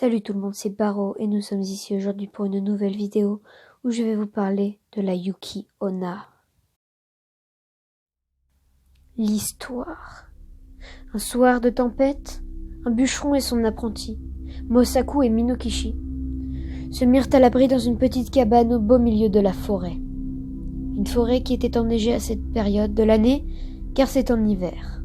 Salut tout le monde, c'est Baro et nous sommes ici aujourd'hui pour une nouvelle vidéo où je vais vous parler de la Yuki Onna. L'histoire. Un soir de tempête, un bûcheron et son apprenti, Mosaku et Minokichi, se mirent à l'abri dans une petite cabane au beau milieu de la forêt. Une forêt qui était enneigée à cette période de l'année car c'est en hiver.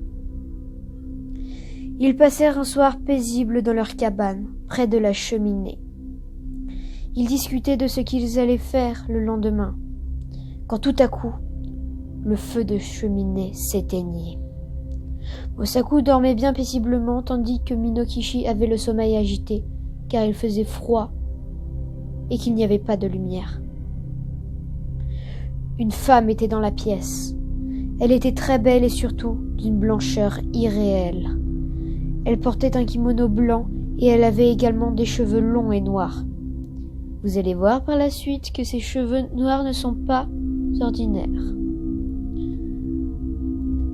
Ils passèrent un soir paisible dans leur cabane, près de la cheminée. Ils discutaient de ce qu'ils allaient faire le lendemain, quand tout à coup, le feu de cheminée s'éteignit. Mosaku dormait bien paisiblement, tandis que Minokichi avait le sommeil agité, car il faisait froid et qu'il n'y avait pas de lumière. Une femme était dans la pièce. Elle était très belle et surtout d'une blancheur irréelle. Elle portait un kimono blanc et elle avait également des cheveux longs et noirs. Vous allez voir par la suite que ces cheveux noirs ne sont pas ordinaires.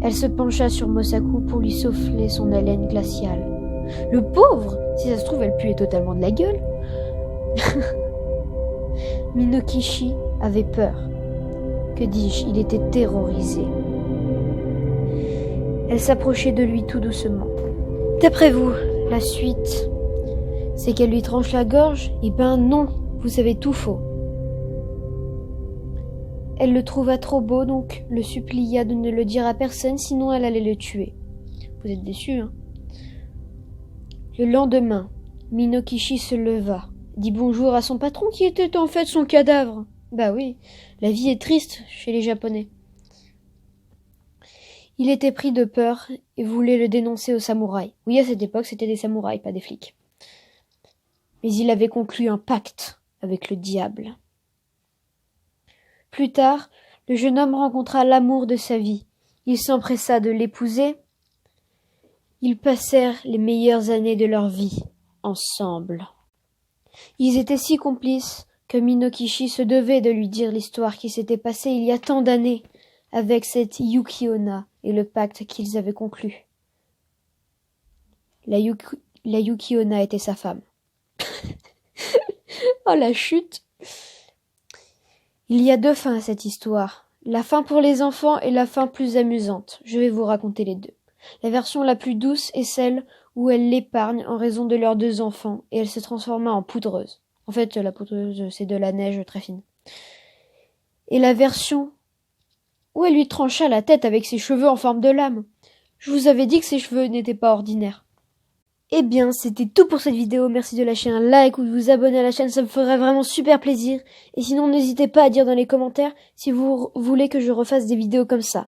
Elle se pencha sur Mosaku pour lui souffler son haleine glaciale. Le pauvre! Si ça se trouve, elle puait totalement de la gueule. Minokichi avait peur. Que dis-je, il était terrorisé. Elle s'approchait de lui tout doucement. D'après vous, la suite, c'est qu'elle lui tranche la gorge? Eh ben non, vous avez tout faux. Elle le trouva trop beau, donc le supplia de ne le dire à personne, sinon elle allait le tuer. Vous êtes déçus, hein? Le lendemain, Minokichi se leva, dit bonjour à son patron qui était en fait son cadavre. Bah oui, la vie est triste chez les Japonais. Il était pris de peur et voulait le dénoncer aux samouraïs. Oui, à cette époque, c'était des samouraïs, pas des flics. Mais il avait conclu un pacte avec le diable. Plus tard, le jeune homme rencontra l'amour de sa vie. Il s'empressa de l'épouser. Ils passèrent les meilleures années de leur vie ensemble. Ils étaient si complices que Minokichi se devait de lui dire l'histoire qui s'était passée il y a tant d'années avec cette Yuki Onna et le pacte qu'ils avaient conclu. La Yuki Onna était sa femme. Oh la chute! Il y a deux fins à cette histoire. La fin pour les enfants et la fin plus amusante. Je vais vous raconter les deux. La version la plus douce est celle où elle l'épargne en raison de leurs deux enfants et elle se transforma en poudreuse. En fait, la poudreuse, c'est de la neige très fine. Et la version où elle lui trancha la tête avec ses cheveux en forme de lame. Je vous avais dit que ses cheveux n'étaient pas ordinaires. Eh bien, c'était tout pour cette vidéo. Merci de lâcher un like ou de vous abonner à la chaîne, ça me ferait vraiment super plaisir. Et sinon, n'hésitez pas à dire dans les commentaires si vous voulez que je refasse des vidéos comme ça.